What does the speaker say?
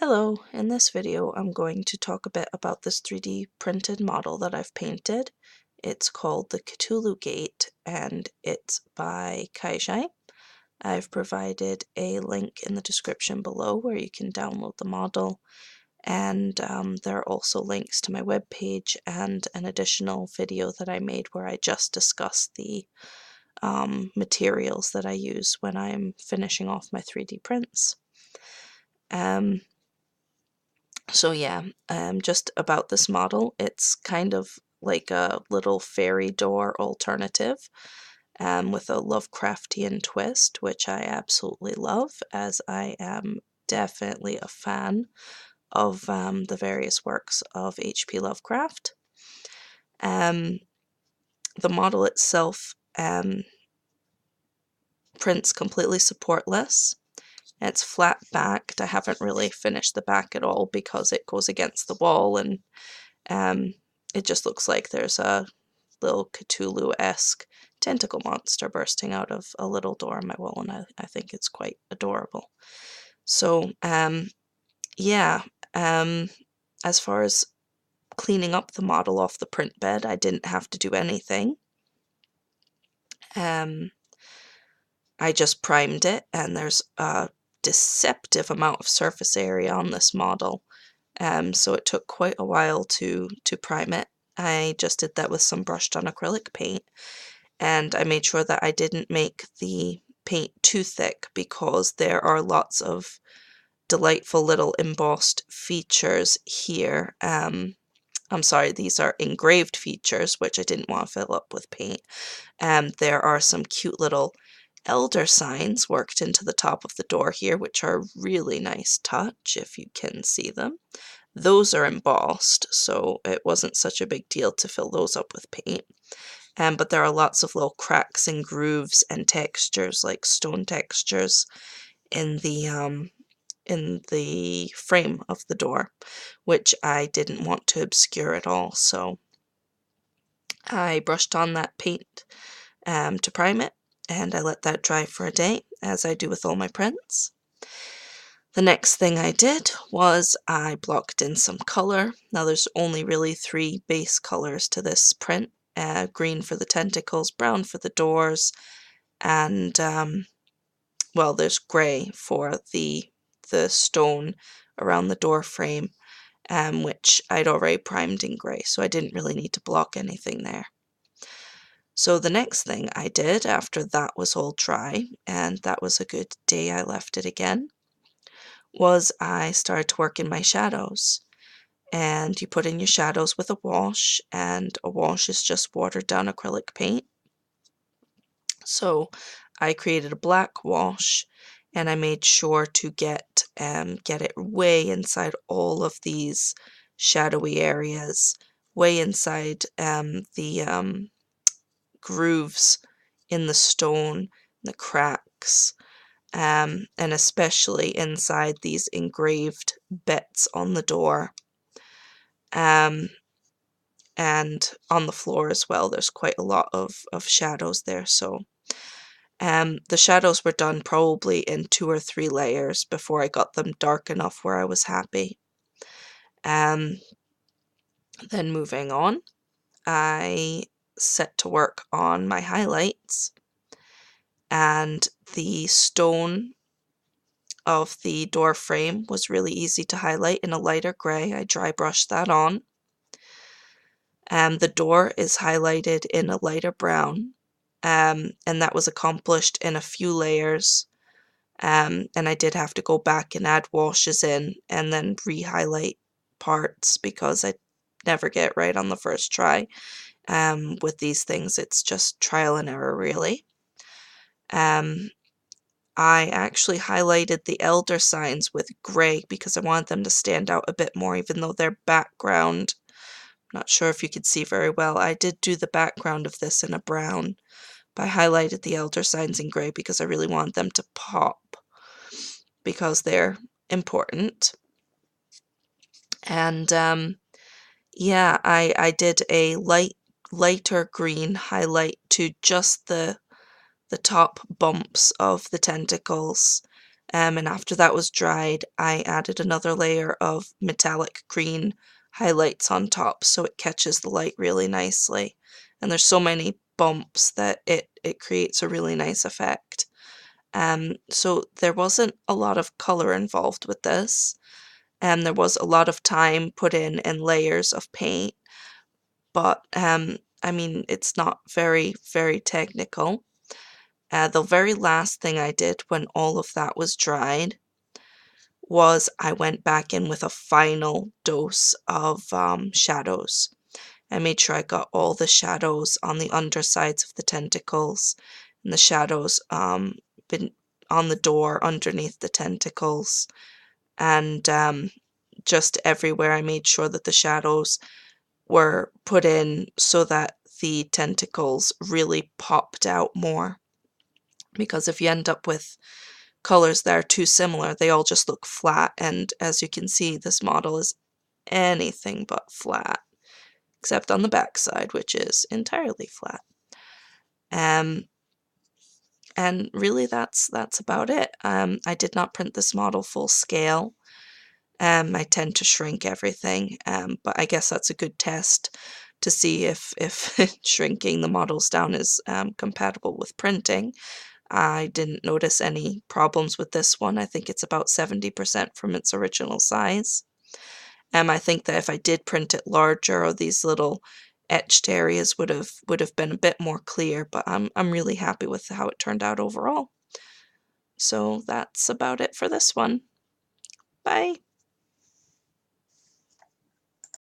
Hello, in this video I'm going to talk a bit about this 3D printed model that I've painted. It's called the Cthulhu Gate and it's by Kijai. I've provided a link in the description below where you can download the model, and there are also links to my webpage and an additional video that I made where I just discuss the materials that I use when I'm finishing off my 3D prints. So yeah, just about this model, it's kind of like a little fairy door alternative with a Lovecraftian twist, which I absolutely love, as I am definitely a fan of the various works of H.P. Lovecraft. The model itself prints completely supportless. It's flat backed. I haven't really finished the back at all because it goes against the wall, and it just looks like there's a little Cthulhu-esque tentacle monster bursting out of a little door on my wall, and I think it's quite adorable. So yeah, as far as cleaning up the model off the print bed, I didn't have to do anything. I just primed it, and there's a deceptive amount of surface area on this model, so it took quite a while to prime it. I just did that with some brushed on acrylic paint, and I made sure that I didn't make the paint too thick because there are lots of delightful little embossed features here. I'm sorry, these are engraved features, which I didn't want to fill up with paint. There are some cute little elder signs worked into the top of the door here, which are a really nice touch if you can see them. Those are embossed, so it wasn't such a big deal to fill those up with paint. But there are lots of little cracks and grooves and textures, like stone textures, in the frame of the door, which I didn't want to obscure at all, so I brushed on that paint to prime it, and I let that dry for a day, as I do with all my prints. The next thing I did was I blocked in some color. Now there's only really 3 base colors to this print. Green for the tentacles, brown for the doors, and well, there's grey for the stone around the door frame, which I'd already primed in grey, so I didn't really need to block anything there. So the next thing I did after that was all dry, and that was a good day I left it again, was I started to work in my shadows. And you put in your shadows with a wash, and a wash is just watered down acrylic paint. So I created a black wash, and I made sure to get it way inside all of these shadowy areas, way inside the grooves in the stone, the cracks, and especially inside these engraved bits on the door, and on the floor as well. There's quite a lot of shadows there, so the shadows were done probably in 2 or 3 layers before I got them dark enough where I was happy. Then moving on, I set to work on my highlights, and the stone of the door frame was really easy to highlight in a lighter grey. I dry brushed that on. The door is highlighted in a lighter brown, and that was accomplished in a few layers, and I did have to go back and add washes in and then re-highlight parts because I never get it right on the first try. With these things, it's just trial and error, really. I actually highlighted the elder signs with grey because I wanted them to stand out a bit more, even though their background, I'm not sure if you could see very well, I did do the background of this in a brown, but I highlighted the elder signs in grey because I really wanted them to pop, because they're important. And yeah, I did a lighter green highlight to just the top bumps of the tentacles, And after that was dried, I added another layer of metallic green highlights on top so it catches the light really nicely. And there's so many bumps that it creates a really nice effect. So there wasn't a lot of color involved with this, and there was a lot of time put in layers of paint, but I mean, it's not very technical. The very last thing I did when all of that was dried was I went back in with a final dose of shadows. I made sure I got all the shadows on the undersides of the tentacles and the shadows been on the door underneath the tentacles, and just everywhere. I made sure that the shadows were put in so that the tentacles really popped out more, because if you end up with colors that are too similar, they all just look flat, and as you can see, this model is anything but flat, except on the back side, which is entirely flat. And really that's about it. I did not print this model full scale. I tend to shrink everything, but I guess that's a good test to see if shrinking the models down is compatible with printing. I didn't notice any problems with this one. I think it's about 70% from its original size. I think that if I did print it larger, these little etched areas would have been a bit more clear, but I'm really happy with how it turned out overall. So that's about it for this one. Bye.